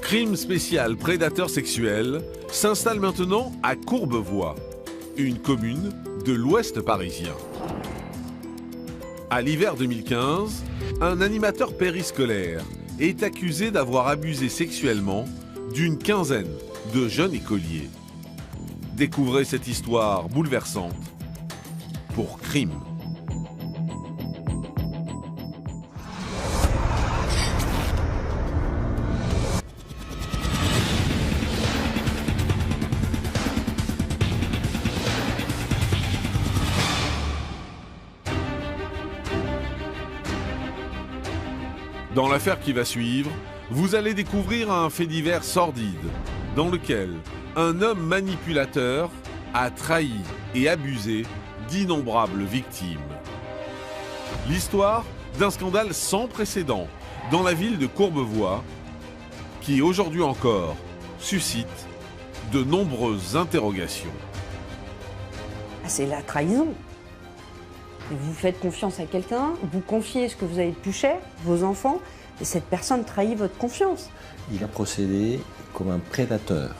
Crime spécial prédateur sexuel s'installe maintenant à Courbevoie, une commune de l'ouest parisien. À l'hiver 2015, un animateur périscolaire est accusé d'avoir abusé sexuellement d'une quinzaine de jeunes écoliers. Découvrez cette histoire bouleversante pour Crime. Dans l'affaire qui va suivre, vous allez découvrir un fait divers sordide dans lequel un homme manipulateur a trahi et abusé d'innombrables victimes. L'histoire d'un scandale sans précédent dans la ville de Courbevoie qui, aujourd'hui encore, suscite de nombreuses interrogations. C'est la trahison. Vous faites confiance à quelqu'un, vous confiez ce que vous avez de plus cher, vos enfants, et cette personne trahit votre confiance. Il a procédé comme un prédateur.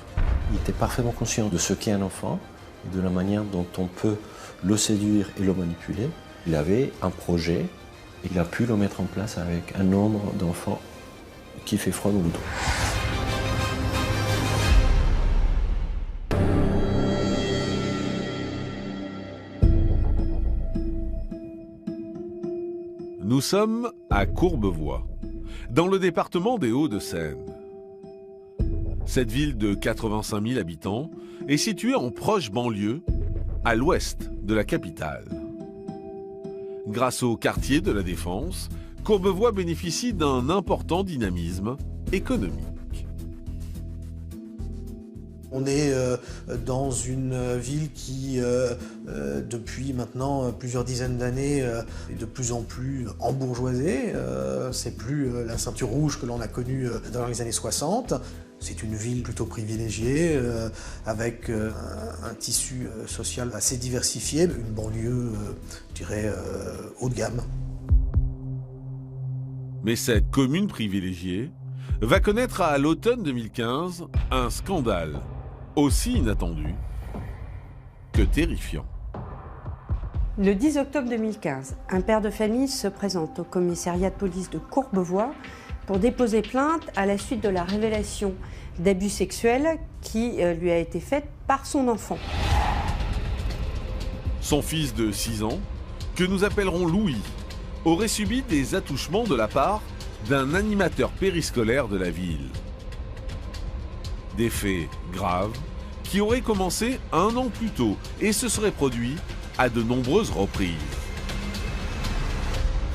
Il était parfaitement conscient de ce qu'est un enfant et de la manière dont on peut le séduire et le manipuler. Il avait un projet et il a pu le mettre en place avec un nombre d'enfants qui fait froid dans le dos. Nous sommes à Courbevoie, dans le département des Hauts-de-Seine. Cette ville de 85 000 habitants est située en proche banlieue, à l'ouest de la capitale. Grâce au quartier de la Défense, Courbevoie bénéficie d'un important dynamisme économique. On est dans une ville qui, depuis maintenant plusieurs dizaines d'années, est de plus en plus embourgeoisée. C'est plus la ceinture rouge que l'on a connue dans les années 60. C'est une ville plutôt privilégiée, avec un tissu social assez diversifié, une banlieue, je dirais, haut de gamme. Mais cette commune privilégiée va connaître à l'automne 2015 un scandale aussi inattendu que terrifiant. Le 10 octobre 2015, un père de famille se présente au commissariat de police de Courbevoie pour déposer plainte à la suite de la révélation d'abus sexuels qui lui a été faite par son enfant. Son fils de 6 ans, que nous appellerons Louis, aurait subi des attouchements de la part d'un animateur périscolaire de la ville. Des faits graves qui auraient commencé 1 an plus tôt et se seraient produits à de nombreuses reprises.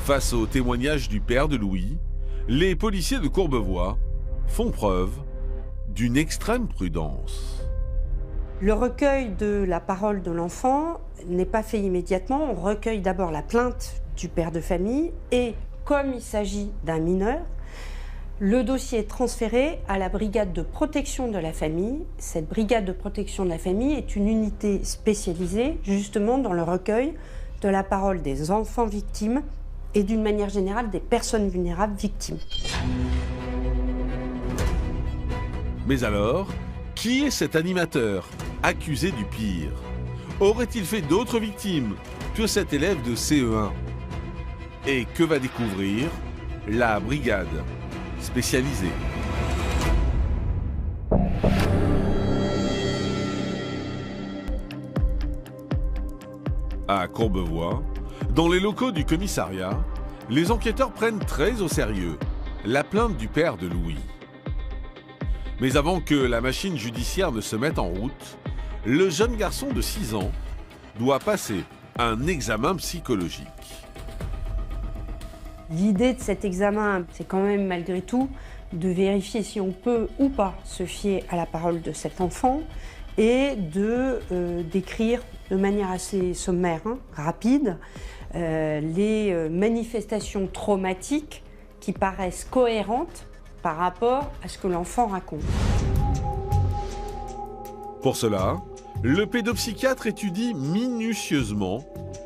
Face au témoignage du père de Louis, les policiers de Courbevoie font preuve d'une extrême prudence. Le recueil de la parole de l'enfant n'est pas fait immédiatement. On recueille d'abord la plainte du père de famille et, comme il s'agit d'un mineur, le dossier est transféré à la brigade de protection de la famille. Cette brigade de protection de la famille est une unité spécialisée justement dans le recueil de la parole des enfants victimes et d'une manière générale des personnes vulnérables victimes. Mais alors, qui est cet animateur accusé du pire? Aurait-il fait d'autres victimes que cet élève de CE1? Et que va découvrir la brigade spécialisée? À Courbevoie, dans les locaux du commissariat, les enquêteurs prennent très au sérieux la plainte du père de Louis. Mais avant que la machine judiciaire ne se mette en route, le jeune garçon de 6 ans doit passer un examen psychologique. L'idée de cet examen, c'est quand même malgré tout de vérifier si on peut ou pas se fier à la parole de cet enfant et de décrire de manière assez sommaire, rapide, les manifestations traumatiques qui paraissent cohérentes par rapport à ce que l'enfant raconte. Pour cela, le pédopsychiatre étudie minutieusement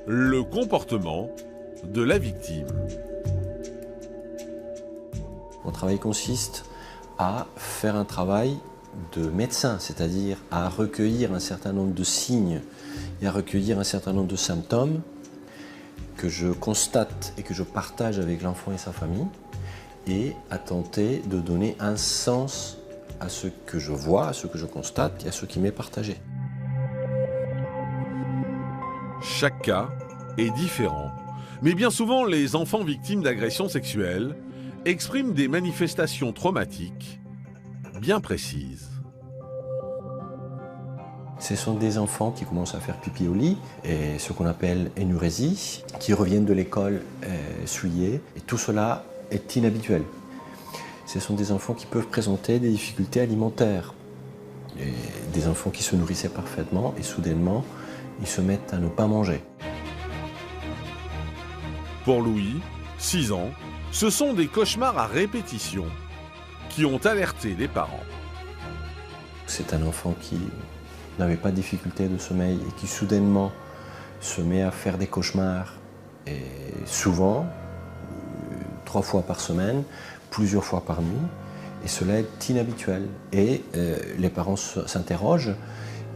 le comportement de la victime. Mon travail consiste à faire un travail de médecin, c'est-à-dire à recueillir un certain nombre de signes et à recueillir un certain nombre de symptômes que je constate et que je partage avec l'enfant et sa famille, et à tenter de donner un sens à ce que je vois, à ce que je constate et à ce qui m'est partagé. Chaque cas est différent, mais bien souvent les enfants victimes d'agressions sexuelles expriment des manifestations traumatiques bien précises. Ce sont des enfants qui commencent à faire pipi au lit, et ce qu'on appelle énurésie, qui reviennent de l'école souillés, et tout cela est inhabituel. Ce sont des enfants qui peuvent présenter des difficultés alimentaires, et des enfants qui se nourrissaient parfaitement, et soudainement, ils se mettent à ne pas manger. Pour Louis, 6 ans, ce sont des cauchemars à répétition qui ont alerté les parents. C'est un enfant qui n'avait pas de difficulté de sommeil et qui soudainement se met à faire des cauchemars, et souvent, 3 fois par semaine, plusieurs fois par nuit, et cela est inhabituel. Et les parents s'interrogent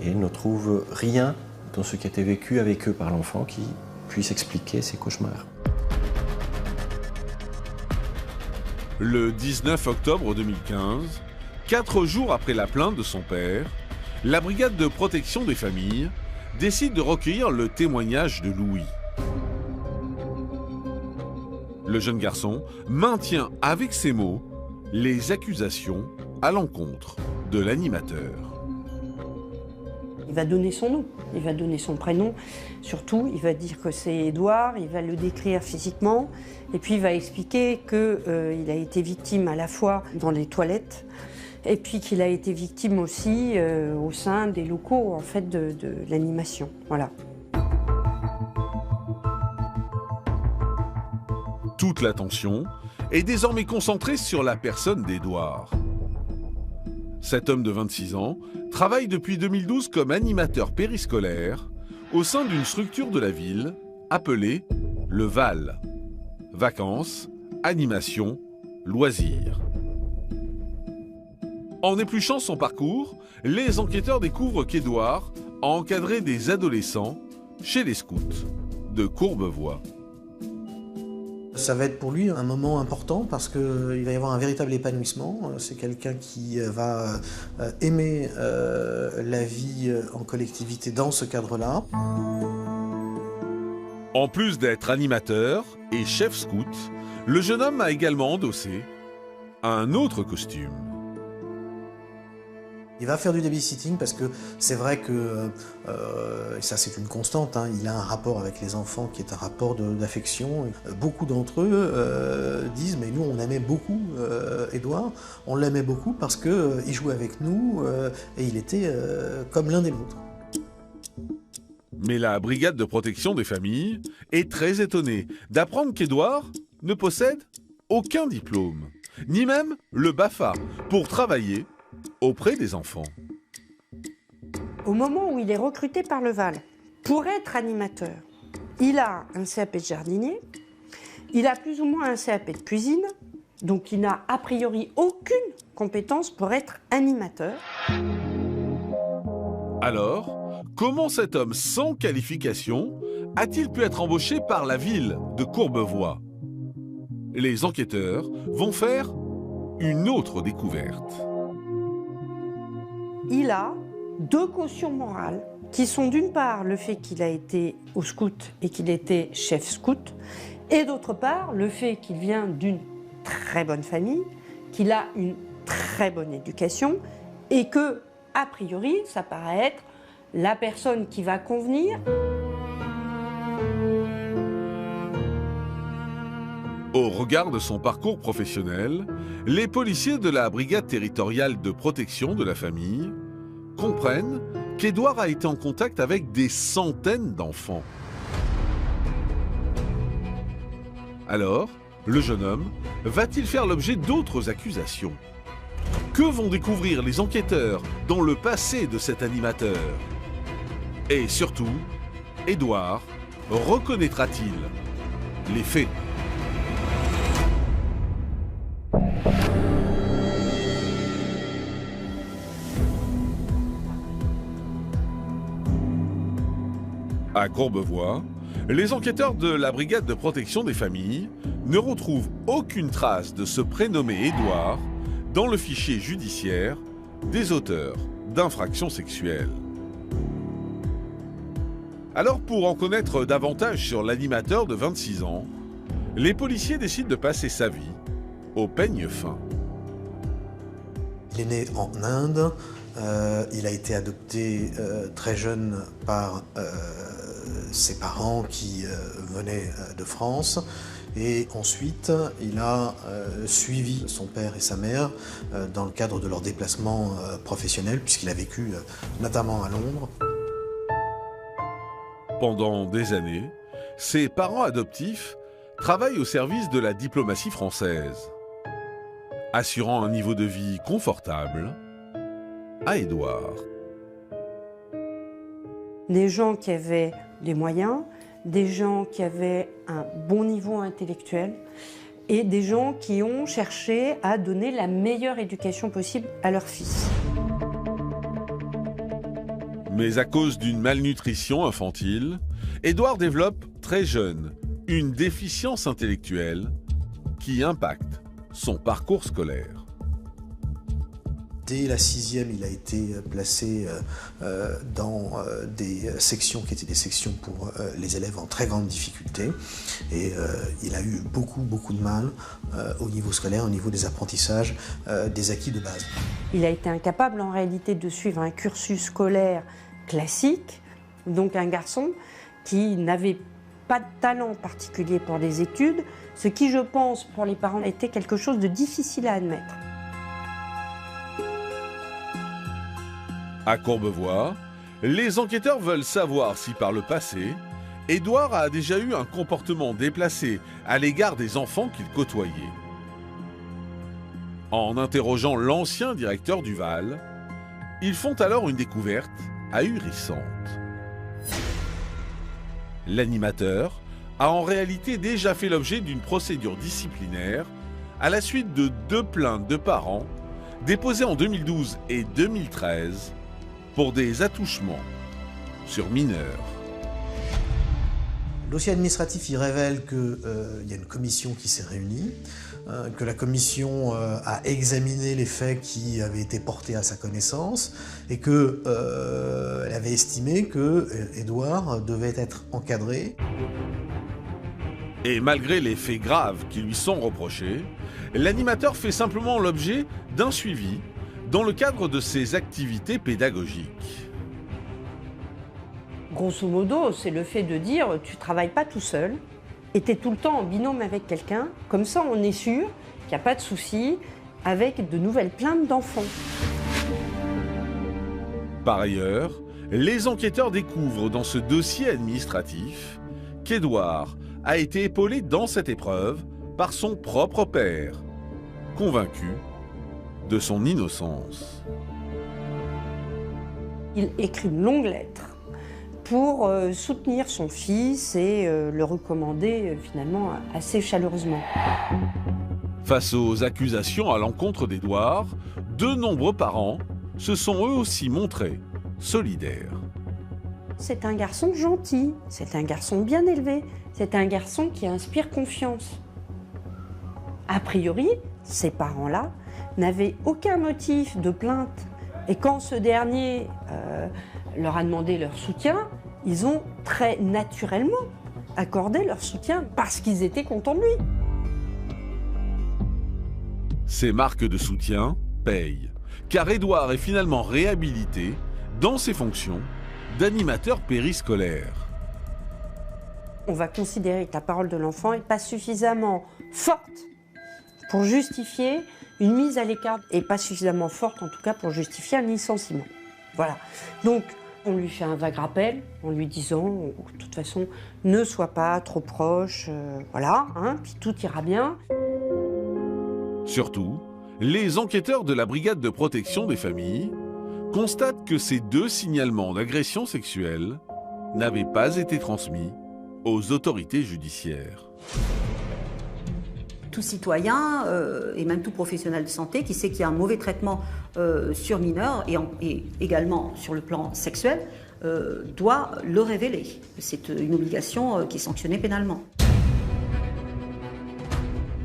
et ne trouvent rien dans ce qui a été vécu avec eux par l'enfant qui puisse expliquer ces cauchemars. Le 19 octobre 2015, 4 jours après la plainte de son père, la brigade de protection des familles décide de recueillir le témoignage de Louis. Le jeune garçon maintient avec ses mots les accusations à l'encontre de l'animateur. Il va donner son nom, il va donner son prénom, surtout il va dire que c'est Édouard, il va le décrire physiquement, et puis il va expliquer qu'il a été victime à la fois dans les toilettes, et puis qu'il a été victime aussi au sein des locaux en fait, de l'animation. Voilà. Toute l'attention est désormais concentrée sur la personne d'Édouard. Cet homme de 26 ans travaille depuis 2012 comme animateur périscolaire au sein d'une structure de la ville appelée le VAL. Vacances, animation, loisirs. En épluchant son parcours, les enquêteurs découvrent qu'Édouard a encadré des adolescents chez les scouts de Courbevoie. Ça va être pour lui un moment important parce qu'il va y avoir un véritable épanouissement. C'est quelqu'un qui va aimer la vie en collectivité dans ce cadre-là. En plus d'être animateur et chef scout, le jeune homme a également endossé un autre costume. Il va faire du babysitting parce que c'est vrai que, et ça c'est une constante, hein, il a un rapport avec les enfants qui est un rapport d'affection. Beaucoup d'entre eux disent mais nous on aimait beaucoup Édouard, on l'aimait beaucoup parce qu'il jouait avec nous et il était comme l'un des nôtres. Mais la brigade de protection des familles est très étonnée d'apprendre qu'Édouard ne possède aucun diplôme, ni même le BAFA, pour travailler auprès des enfants. Au moment où il est recruté par le VAL pour être animateur, il a un CAP de jardinier, il a plus ou moins un CAP de cuisine, donc il n'a a priori aucune compétence pour être animateur. Alors, comment cet homme sans qualification a-t-il pu être embauché par la ville de Courbevoie? Les enquêteurs vont faire une autre découverte. Il a 2 cautions morales qui sont d'une part le fait qu'il a été au scout et qu'il était chef scout, et d'autre part le fait qu'il vient d'une très bonne famille, qu'il a une très bonne éducation et que, a priori, ça paraît être la personne qui va convenir. Au regard de son parcours professionnel, les policiers de la brigade territoriale de protection de la famille comprennent qu'Édouard a été en contact avec des centaines d'enfants. Alors, le jeune homme va-t-il faire l'objet d'autres accusations? Que vont découvrir les enquêteurs dans le passé de cet animateur? Et surtout, Édouard reconnaîtra-t-il les faits? À Courbevoie, les enquêteurs de la brigade de protection des familles ne retrouvent aucune trace de ce prénommé Édouard dans le fichier judiciaire des auteurs d'infractions sexuelles. Alors, pour en connaître davantage sur l'animateur de 26 ans, les policiers décident de passer sa vie au peigne fin. Il est né en Inde, il a été adopté très jeune par ses parents qui venaient de France. Et ensuite, il a suivi son père et sa mère dans le cadre de leur déplacement professionnel, puisqu'il a vécu notamment à Londres. Pendant des années, ses parents adoptifs travaillent au service de la diplomatie française, assurant un niveau de vie confortable à Édouard. Des gens qui avaient des moyens, des gens qui avaient un bon niveau intellectuel et des gens qui ont cherché à donner la meilleure éducation possible à leur fils. Mais à cause d'une malnutrition infantile, Édouard développe très jeune une déficience intellectuelle qui impacte son parcours scolaire. Dès la 6e, il a été placé dans des sections qui étaient des sections pour les élèves en très grande difficulté. Et il a eu beaucoup de mal au niveau scolaire, au niveau des apprentissages, des acquis de base. Il a été incapable en réalité de suivre un cursus scolaire classique, donc un garçon qui n'avait pas de talent particulier pour les études, ce qui, je pense, pour les parents, était quelque chose de difficile à admettre. À Courbevoie, les enquêteurs veulent savoir si par le passé, Édouard a déjà eu un comportement déplacé à l'égard des enfants qu'il côtoyait. En interrogeant l'ancien directeur du Val, ils font alors une découverte ahurissante. L'animateur a en réalité déjà fait l'objet d'une procédure disciplinaire à la suite de 2 plaintes de parents déposées en 2012 et 2013 pour des attouchements sur mineurs. Le dossier administratif, il révèle qu'il y a une commission qui s'est réunie, que la commission a examiné les faits qui avaient été portés à sa connaissance et qu'elle avait estimé que Édouard devait être encadré. Et malgré les faits graves qui lui sont reprochés, l'animateur fait simplement l'objet d'un suivi dans le cadre de ses activités pédagogiques. Grosso modo, c'est le fait de dire tu ne travailles pas tout seul et tu es tout le temps en binôme avec quelqu'un. Comme ça, on est sûr qu'il n'y a pas de souci avec de nouvelles plaintes d'enfants. Par ailleurs, les enquêteurs découvrent dans ce dossier administratif qu'Édouard a été épaulé dans cette épreuve par son propre père, convaincu de son innocence. Il écrit une longue lettre pour soutenir son fils et le recommander finalement assez chaleureusement. Face aux accusations à l'encontre d'Édouard, de nombreux parents se sont eux aussi montrés solidaires. C'est un garçon gentil, c'est un garçon bien élevé, c'est un garçon qui inspire confiance. A priori, ces parents-là n'avaient aucun motif de plainte. Et quand ce dernier leur a demandé leur soutien, ils ont très naturellement accordé leur soutien parce qu'ils étaient contents de lui. Ces marques de soutien payent, car Édouard est finalement réhabilité dans ses fonctions d'animateur périscolaire. On va considérer que la parole de l'enfant n'est pas suffisamment forte pour justifier une mise à l'écart, et pas suffisamment forte en tout cas pour justifier un licenciement. Voilà. Donc on lui fait un vague rappel en lui disant de toute façon ne sois pas trop proche, voilà, hein, puis tout ira bien. Surtout, les enquêteurs de la brigade de protection des familles constatent que ces 2 signalements d'agression sexuelle n'avaient pas été transmis aux autorités judiciaires. Tout citoyen et même tout professionnel de santé qui sait qu'il y a un mauvais traitement sur mineurs et également sur le plan sexuel doit le révéler. C'est une obligation qui est sanctionnée pénalement.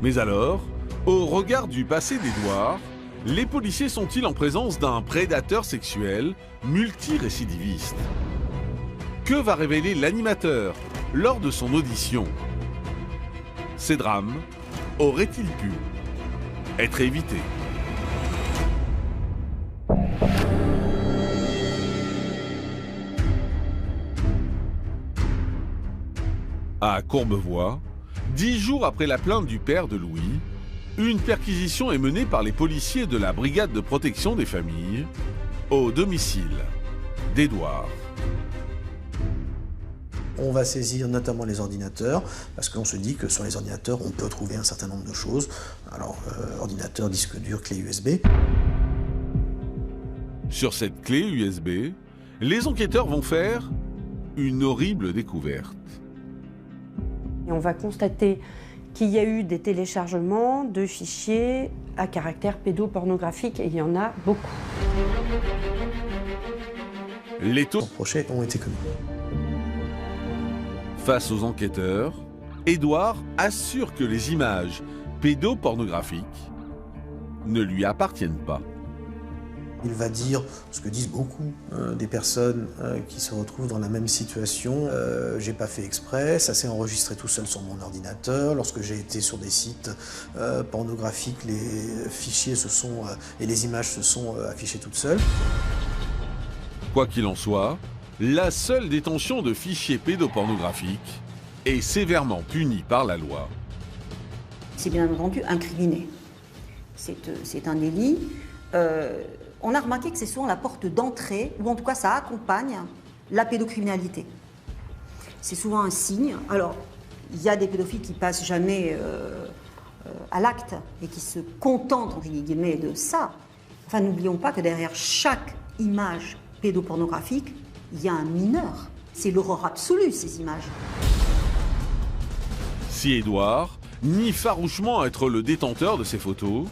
Mais alors, au regard du passé d'Édouard, les policiers sont-ils en présence d'un prédateur sexuel multirécidiviste? Que va révéler l'animateur lors de son audition? Ces drames auraient-ils pu être évités? À Courbevoie, 10 jours après la plainte du père de Louis, une perquisition est menée par les policiers de la brigade de protection des familles au domicile d'Édouard. On va saisir notamment les ordinateurs, parce qu'on se dit que sur les ordinateurs, on peut trouver un certain nombre de choses. Alors, ordinateur, disque dur, clé USB. Sur cette clé USB, les enquêteurs vont faire une horrible découverte. Et on va constater qu'il y a eu des téléchargements de fichiers à caractère pédopornographique, et il y en a beaucoup. Les taux Reprochés ont été commis. face aux enquêteurs, Édouard assure que les images pédopornographiques ne lui appartiennent pas. Il va dire ce que disent beaucoup des personnes qui se retrouvent dans la même situation. J'ai pas fait exprès, ça s'est enregistré tout seul sur mon ordinateur. Lorsque j'ai été sur des sites pornographiques, les fichiers et les images se sont affichées toutes seules. Quoi qu'il en soit, la seule détention de fichiers pédopornographiques est sévèrement punie par la loi. C'est bien entendu incriminé. C'est un délit. On a remarqué que c'est souvent la porte d'entrée, ou en tout cas ça accompagne la pédocriminalité. C'est souvent un signe. Alors, il y a des pédophiles qui passent jamais à l'acte et qui se contentent, entre guillemets, de ça. Enfin, n'oublions pas que derrière chaque image pédopornographique, il y a un mineur. C'est l'horreur absolue, ces images. Si Édouard nie farouchement être le détenteur de ces photos,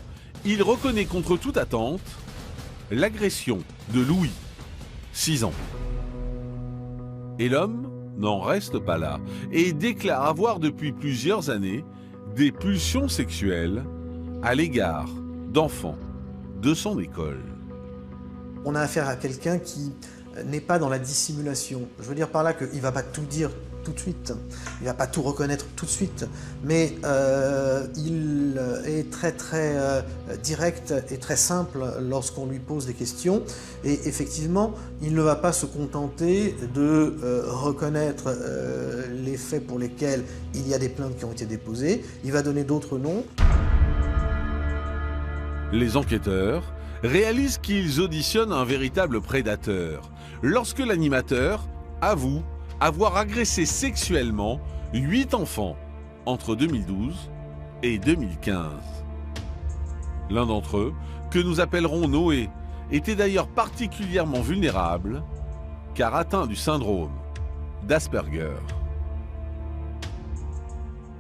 il reconnaît contre toute attente l'agression de Louis, 6 ans. Et l'homme n'en reste pas là et déclare avoir depuis plusieurs années des pulsions sexuelles à l'égard d'enfants de son école. On a affaire à quelqu'un qui n'est pas dans la dissimulation. Je veux dire par là qu'il ne va pas tout dire tout de suite, il ne va pas tout reconnaître tout de suite, mais il est très direct et très simple lorsqu'on lui pose des questions, et effectivement, il ne va pas se contenter de reconnaître les faits pour lesquels il y a des plaintes qui ont été déposées, il va donner d'autres noms. Les enquêteurs réalisent qu'ils auditionnent un véritable prédateur lorsque l'animateur avoue avoir agressé sexuellement 8 enfants entre 2012 et 2015. L'un d'entre eux, que nous appellerons Noé, était d'ailleurs particulièrement vulnérable car atteint du syndrome d'Asperger.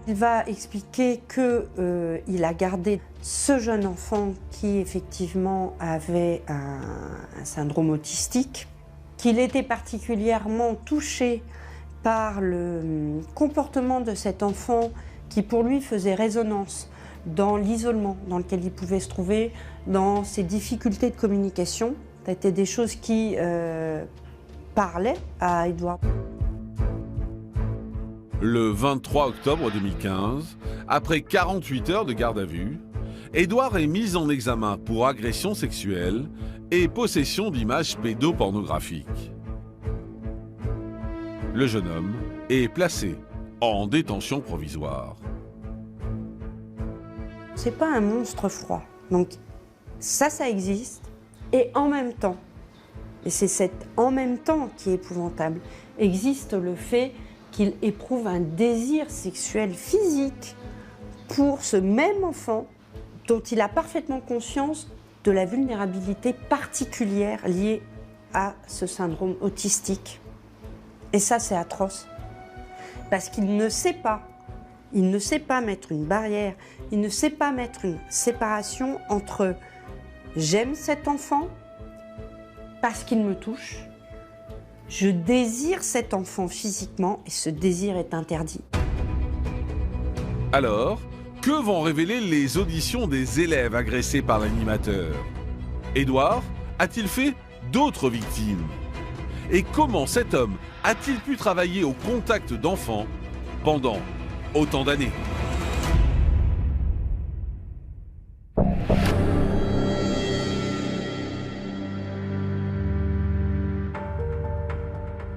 Il va expliquer qu'il a gardé ce jeune enfant qui effectivement avait un syndrome autistique, qu'il était particulièrement touché par le comportement de cet enfant qui pour lui faisait résonance dans l'isolement dans lequel il pouvait se trouver, dans ses difficultés de communication. C'était des choses qui parlaient à Édouard. Le 23 octobre 2015, après 48 heures de garde à vue, Édouard est mis en examen pour agression sexuelle et possession d'images pédopornographiques. Le jeune homme est placé en détention provisoire. C'est pas un monstre froid. Donc ça existe. Et en même temps, et c'est cet en même temps qui est épouvantable, existe le fait qu'il éprouve un désir sexuel physique pour ce même enfant dont il a parfaitement conscience de la vulnérabilité particulière liée à ce syndrome autistique. Et ça, c'est atroce. Parce qu'il ne sait pas. Il ne sait pas mettre une barrière. Il ne sait pas mettre une séparation entre « j'aime cet enfant parce qu'il me touche » Je désire cet enfant physiquement et ce désir est interdit. Alors, que vont révéler les auditions des élèves agressés par l'animateur? Édouard a-t-il fait d'autres victimes? Et comment cet homme a-t-il pu travailler au contact d'enfants pendant autant d'années?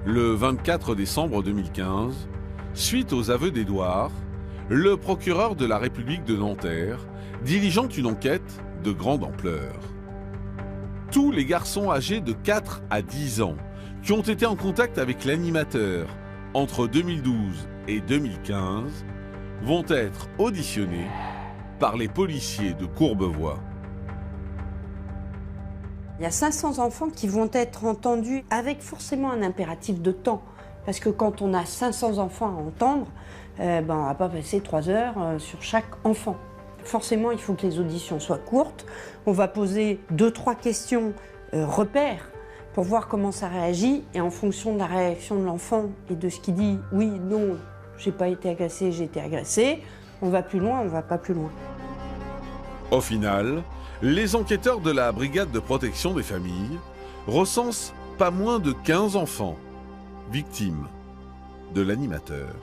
Le 24 décembre 2015, suite aux aveux d'Édouard, le procureur de la République de Nanterre diligente une enquête de grande ampleur. Tous les garçons âgés de 4 à 10 ans qui ont été en contact avec l'animateur entre 2012 et 2015 vont être auditionnés par les policiers de Courbevoie. Il y a 500 enfants qui vont être entendus avec forcément un impératif de temps. Parce que quand on a 500 enfants à entendre, on ne va pas passer 3 heures sur chaque enfant. Forcément, il faut que les auditions soient courtes. On va poser 2-3 questions repères pour voir comment ça réagit. Et en fonction de la réaction de l'enfant et de ce qu'il dit, oui, non, j'ai pas été agressé, j'ai été agressé, on va plus loin, on va pas plus loin. Au final, les enquêteurs de la brigade de protection des familles recensent pas moins de 15 enfants victimes de l'animateur.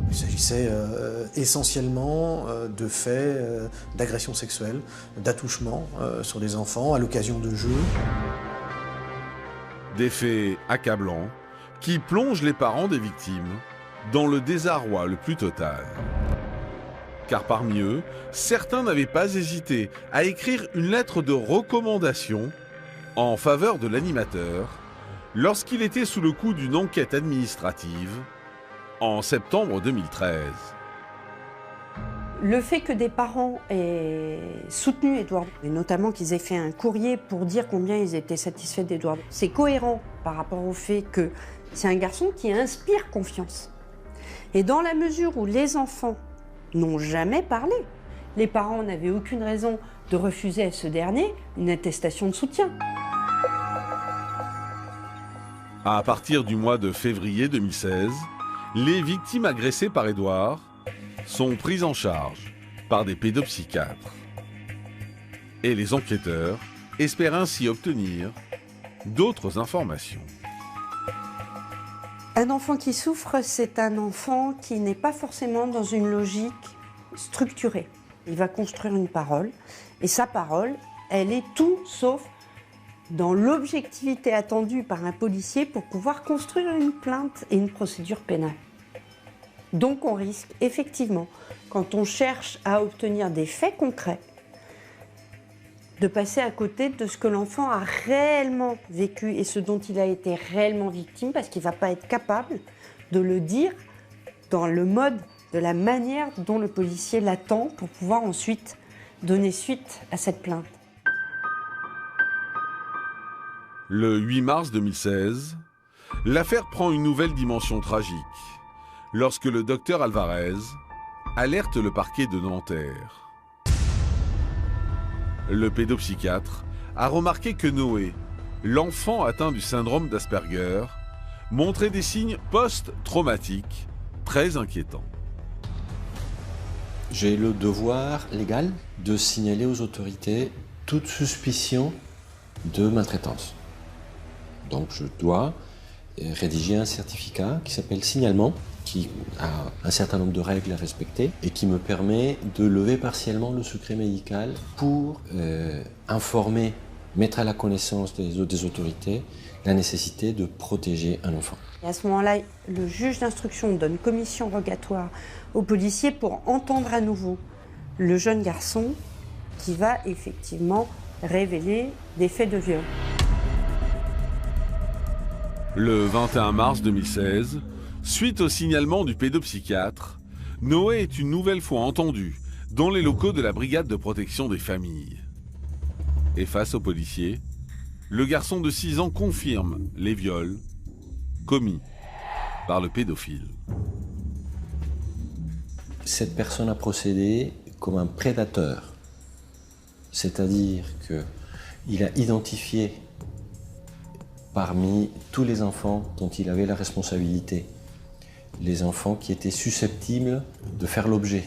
Il s'agissait essentiellement de faits d'agression sexuelle, d'attouchement sur des enfants à l'occasion de jeux. Des faits accablants qui plongent les parents des victimes dans le désarroi le plus total. Car parmi eux, certains n'avaient pas hésité à écrire une lettre de recommandation en faveur de l'animateur lorsqu'il était sous le coup d'une enquête administrative en septembre 2013. Le fait que des parents aient soutenu Édouard, et notamment qu'ils aient fait un courrier pour dire combien ils étaient satisfaits d'Édouard, c'est cohérent par rapport au fait que c'est un garçon qui inspire confiance. Et dans la mesure où les enfants n'ont jamais parlé, les parents n'avaient aucune raison de refuser à ce dernier une attestation de soutien. À partir du mois de février 2016, les victimes agressées par Édouard sont prises en charge par des pédopsychiatres. Et les enquêteurs espèrent ainsi obtenir d'autres informations. Un enfant qui souffre, c'est un enfant qui n'est pas forcément dans une logique structurée. Il va construire une parole, et sa parole, elle est tout sauf dans l'objectivité attendue par un policier pour pouvoir construire une plainte et une procédure pénale. Donc on risque effectivement, quand on cherche à obtenir des faits concrets, de passer à côté de ce que l'enfant a réellement vécu et ce dont il a été réellement victime, parce qu'il ne va pas être capable de le dire dans le mode, de la manière dont le policier l'attend pour pouvoir ensuite donner suite à cette plainte. Le 8 mars 2016, l'affaire prend une nouvelle dimension tragique lorsque le docteur Alvarez alerte le parquet de Nanterre. Le pédopsychiatre a remarqué que Noé, l'enfant atteint du syndrome d'Asperger, montrait des signes post-traumatiques très inquiétants. J'ai le devoir légal de signaler aux autorités toute suspicion de maltraitance. Donc je dois rédiger un certificat qui s'appelle signalement, qui a un certain nombre de règles à respecter et qui me permet de lever partiellement le secret médical pour informer, mettre à la connaissance des autorités la nécessité de protéger un enfant. Et à ce moment-là, le juge d'instruction donne commission rogatoire aux policiers pour entendre à nouveau le jeune garçon qui va effectivement révéler des faits de viol. Le 21 mars 2016, suite au signalement du pédopsychiatre, Noé est une nouvelle fois entendu dans les locaux de la brigade de protection des familles. Et face aux policiers, le garçon de 6 ans confirme les viols commis par le pédophile. Cette personne a procédé comme un prédateur, c'est-à-dire qu'il a identifié parmi tous les enfants dont il avait la responsabilité, les enfants qui étaient susceptibles de faire l'objet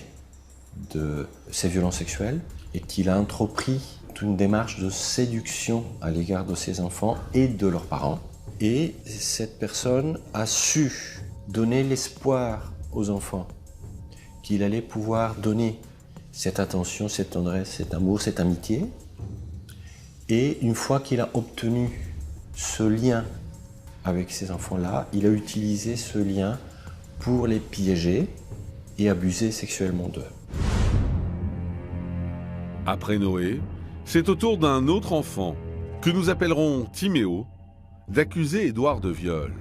de ces violences sexuelles, et qu'il a entrepris une démarche de séduction à l'égard de ces enfants et de leurs parents. Et cette personne a su donner l'espoir aux enfants qu'il allait pouvoir donner cette attention, cette tendresse, cet amour, cette amitié. Et une fois qu'il a obtenu ce lien avec ces enfants-là, il a utilisé ce lien pour les piéger et abuser sexuellement d'eux. Après Noé, c'est au tour d'un autre enfant, que nous appellerons Timéo, d'accuser Édouard de viol.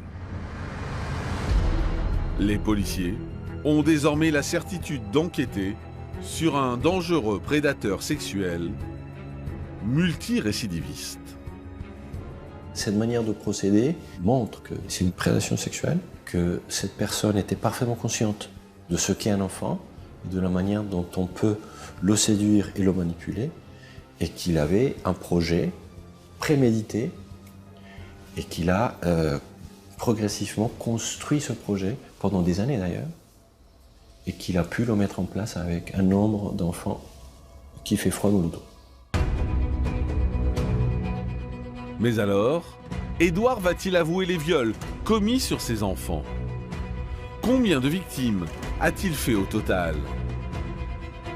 Les policiers ont désormais la certitude d'enquêter sur un dangereux prédateur sexuel multirécidiviste. Cette manière de procéder montre que c'est une prédation sexuelle, que cette personne était parfaitement consciente de ce qu'est un enfant, de la manière dont on peut le séduire et le manipuler, et qu'il avait un projet prémédité et qu'il a progressivement construit ce projet pendant des années d'ailleurs, et qu'il a pu le mettre en place avec un nombre d'enfants qui fait froid dans le dos. Mais alors, Édouard va-t-il avouer les viols commis sur ses enfants? Combien de victimes a-t-il fait au total?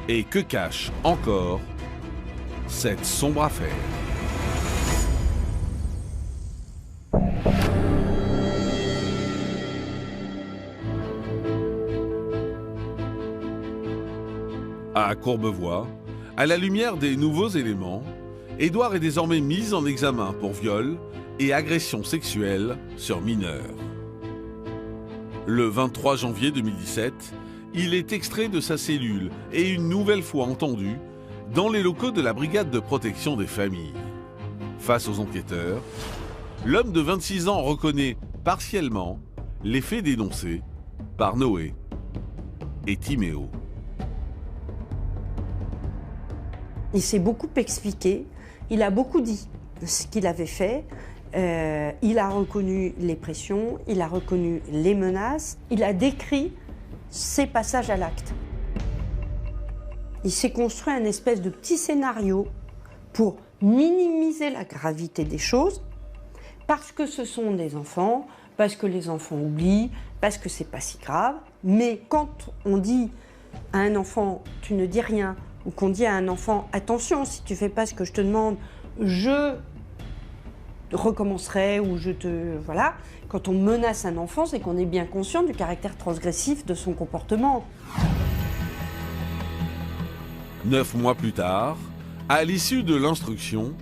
Et que cache encore cette sombre affaire? À Courbevoie, à la lumière des nouveaux éléments, Édouard est désormais mis en examen pour viol et agression sexuelle sur mineurs. Le 23 janvier 2017, il est extrait de sa cellule et une nouvelle fois entendu dans les locaux de la brigade de protection des familles. Face aux enquêteurs, l'homme de 26 ans reconnaît partiellement les faits dénoncés par Noé et Timéo. Il s'est beaucoup expliqué, il a beaucoup dit ce qu'il avait fait, il a reconnu les pressions, il a reconnu les menaces, il a décrit ses passages à l'acte. Il s'est construit un espèce de petit scénario pour minimiser la gravité des choses, parce que ce sont des enfants, parce que les enfants oublient, parce que c'est pas si grave. Mais quand on dit à un enfant « tu ne dis rien », ou qu'on dit à un enfant « attention, si tu fais pas ce que je te demande, je recommencerai » ou je te... Voilà. Quand on menace un enfant, c'est qu'on est bien conscient du caractère transgressif de son comportement. 9 mois plus tard, à l'issue de l'instruction,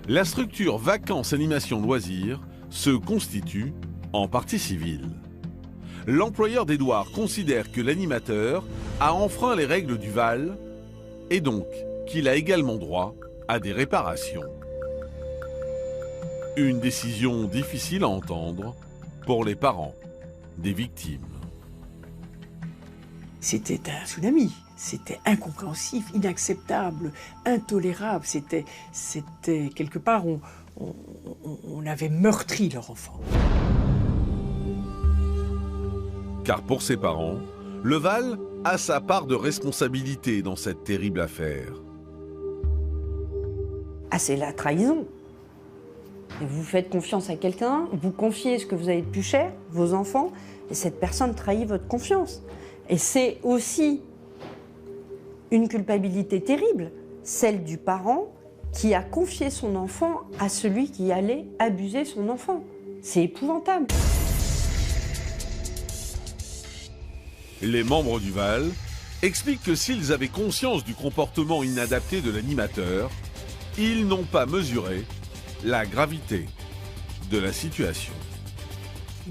la structure Vacances Animation Loisirs se constitue en partie civile. L'employeur d'Édouard considère que l'animateur a enfreint les règles du VAL et donc qu'il a également droit à des réparations. Une décision difficile à entendre pour les parents des victimes. C'était un tsunami, c'était incompréhensible, inacceptable, intolérable. C'était quelque part, on avait meurtri leur enfant. Car pour ses parents, le VAL a sa part de responsabilité dans cette terrible affaire. Ah, c'est la trahison. Et vous faites confiance à quelqu'un, vous confiez ce que vous avez de plus cher, vos enfants, et cette personne trahit votre confiance. Et c'est aussi une culpabilité terrible, celle du parent qui a confié son enfant à celui qui allait abuser son enfant. C'est épouvantable. Les membres du VAL expliquent que s'ils avaient conscience du comportement inadapté de l'animateur, ils n'ont pas mesuré la gravité de la situation.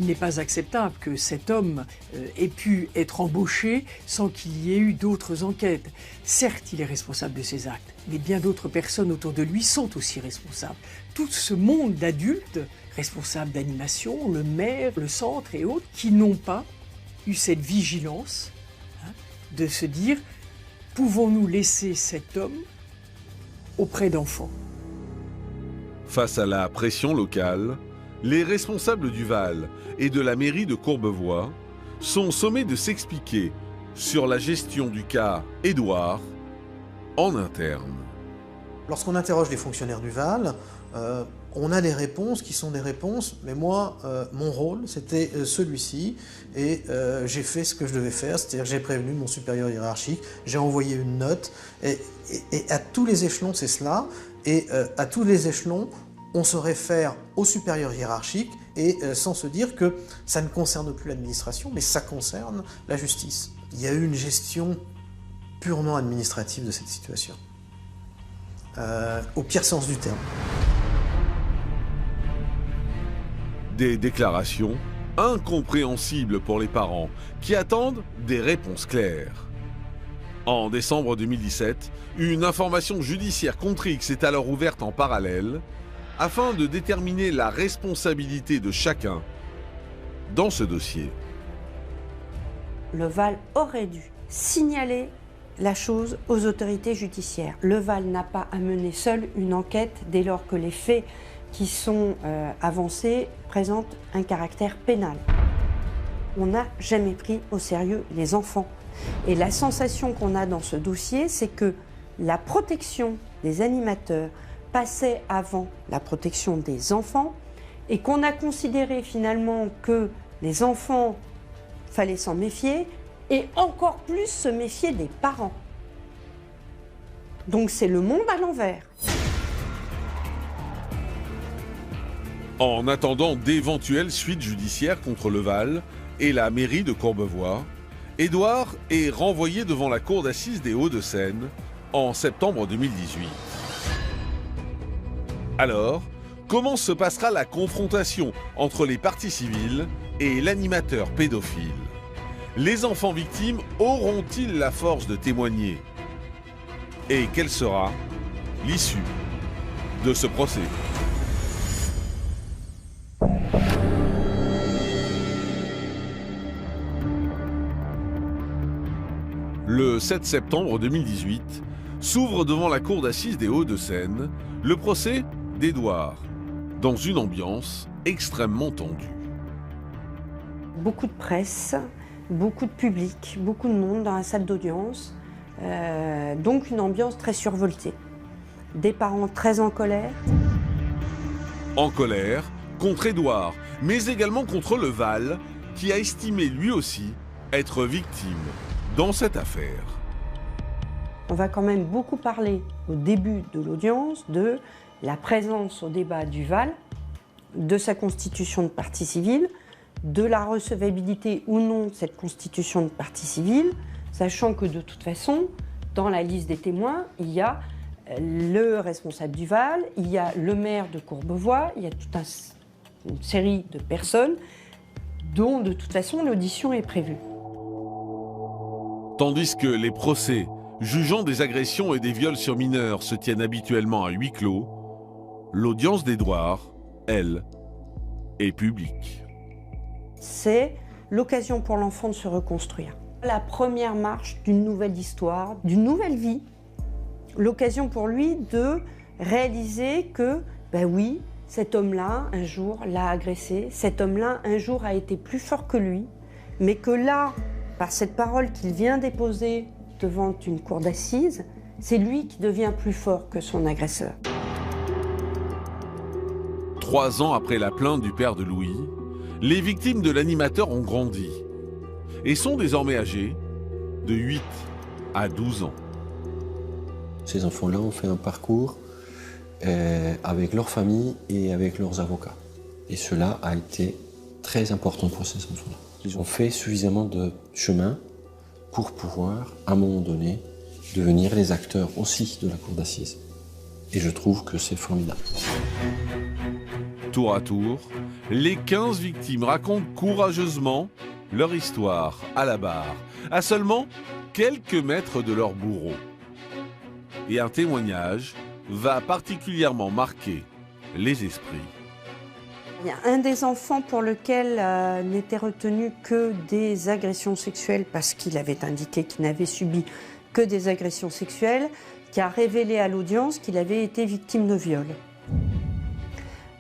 Il n'est pas acceptable que cet homme ait pu être embauché sans qu'il y ait eu d'autres enquêtes. Certes, il est responsable de ses actes, mais bien d'autres personnes autour de lui sont aussi responsables. Tout ce monde d'adultes, responsables d'animation, le maire, le centre et autres, qui n'ont pas eu cette vigilance de se dire « Pouvons-nous laisser cet homme auprès d'enfants ?» Face à la pression locale, les responsables du Val et de la mairie de Courbevoie sont sommés de s'expliquer sur la gestion du cas Édouard en interne. Lorsqu'on interroge les fonctionnaires du Val, on a des réponses qui sont des réponses, mais moi, mon rôle, c'était celui-ci, et j'ai fait ce que je devais faire, c'est-à-dire j'ai prévenu mon supérieur hiérarchique, j'ai envoyé une note, et à tous les échelons, c'est cela, et à tous les échelons, on se réfère au supérieur hiérarchique, et sans se dire que ça ne concerne plus l'administration, mais ça concerne la justice. Il y a eu une gestion purement administrative de cette situation, au pire sens du terme. Des déclarations incompréhensibles pour les parents qui attendent des réponses claires. En décembre 2017, une information judiciaire contre X est alors ouverte en parallèle afin de déterminer la responsabilité de chacun dans ce dossier. Le Val aurait dû signaler la chose aux autorités judiciaires. Le Val n'a pas à mener seul une enquête dès lors que les faits qui sont avancés présentent un caractère pénal. On n'a jamais pris au sérieux les enfants. Et la sensation qu'on a dans ce dossier, c'est que la protection des animateurs passait avant la protection des enfants et qu'on a considéré finalement que les enfants, fallait s'en méfier et encore plus se méfier des parents. Donc c'est le monde à l'envers. En attendant d'éventuelles suites judiciaires contre le Val et la mairie de Courbevoie, Édouard est renvoyé devant la cour d'assises des Hauts-de-Seine en septembre 2018. Alors, comment se passera la confrontation entre les parties civiles et l'animateur pédophile? Les enfants victimes auront-ils la force de témoigner? Et quelle sera l'issue de ce procès? Le 7 septembre 2018, s'ouvre devant la cour d'assises des Hauts-de-Seine le procès d'Édouard, dans une ambiance extrêmement tendue. Beaucoup de presse, beaucoup de public, beaucoup de monde dans la salle d'audience, donc une ambiance très survoltée. Des parents très en colère. En colère contre Édouard, mais également contre le Val, qui a estimé lui aussi être victime dans cette affaire. On va quand même beaucoup parler au début de l'audience de la présence au débat du Val, de sa constitution de partie civile, de la recevabilité ou non de cette constitution de partie civile, sachant que de toute façon, dans la liste des témoins, il y a le responsable du Val, il y a le maire de Courbevoie, il y a toute une série de personnes dont de toute façon l'audition est prévue. Tandis que les procès jugeant des agressions et des viols sur mineurs se tiennent habituellement à huis clos, l'audience d'Édouard, elle, est publique. C'est l'occasion pour l'enfant de se reconstruire. La première marche d'une nouvelle histoire, d'une nouvelle vie. L'occasion pour lui de réaliser que, ben oui, cet homme-là, un jour, l'a agressé. Cet homme-là, un jour, a été plus fort que lui. Mais que là, par cette parole qu'il vient déposer devant une cour d'assises, c'est lui qui devient plus fort que son agresseur. 3 ans après la plainte du père de Louis, les victimes de l'animateur ont grandi et sont désormais âgées de 8 à 12 ans. Ces enfants-là ont fait un parcours avec leur famille et avec leurs avocats. Et cela a été très important pour ces enfants-là. Ils ont fait suffisamment de chemin pour pouvoir, à un moment donné, devenir les acteurs aussi de la cour d'assises. Et je trouve que c'est formidable. Tour à tour, les 15 victimes racontent courageusement leur histoire à la barre, à seulement quelques mètres de leur bourreau. Et un témoignage va particulièrement marquer les esprits. Il y a un des enfants pour lequel n'était retenu que des agressions sexuelles parce qu'il avait indiqué qu'il n'avait subi que des agressions sexuelles, qui a révélé à l'audience qu'il avait été victime de viol.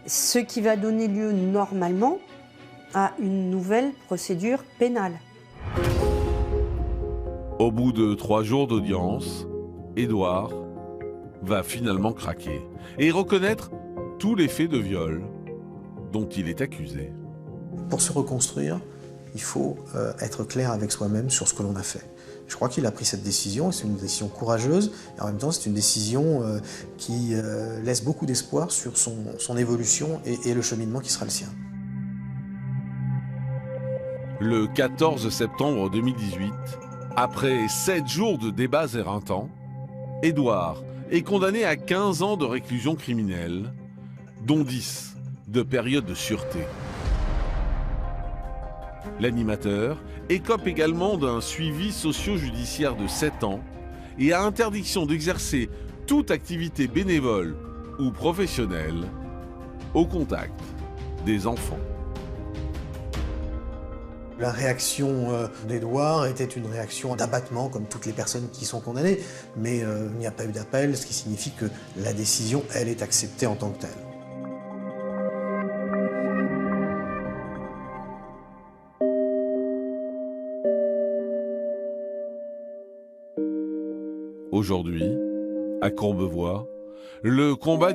Ce qui va donner lieu normalement à une nouvelle procédure pénale. Au bout de 3 jours d'audience, Édouard va finalement craquer et reconnaître tous les faits de viol dont il est accusé. Pour se reconstruire, il faut être clair avec soi-même sur ce que l'on a fait. Je crois qu'il a pris cette décision, et c'est une décision courageuse, et en même temps c'est une décision qui laisse beaucoup d'espoir sur son évolution et le cheminement qui sera le sien. Le 14 septembre 2018, après 7 jours de débats éreintants, Édouard est condamné à 15 ans de réclusion criminelle, dont 10 de période de sûreté. L'animateur écope également d'un suivi socio-judiciaire de 7 ans et a interdiction d'exercer toute activité bénévole ou professionnelle au contact des enfants. La réaction d'Édouard était une réaction d'abattement, comme toutes les personnes qui sont condamnées, mais il n'y a pas eu d'appel, ce qui signifie que la décision, elle, est acceptée en tant que telle. Aujourd'hui, à Courbevoie, le combat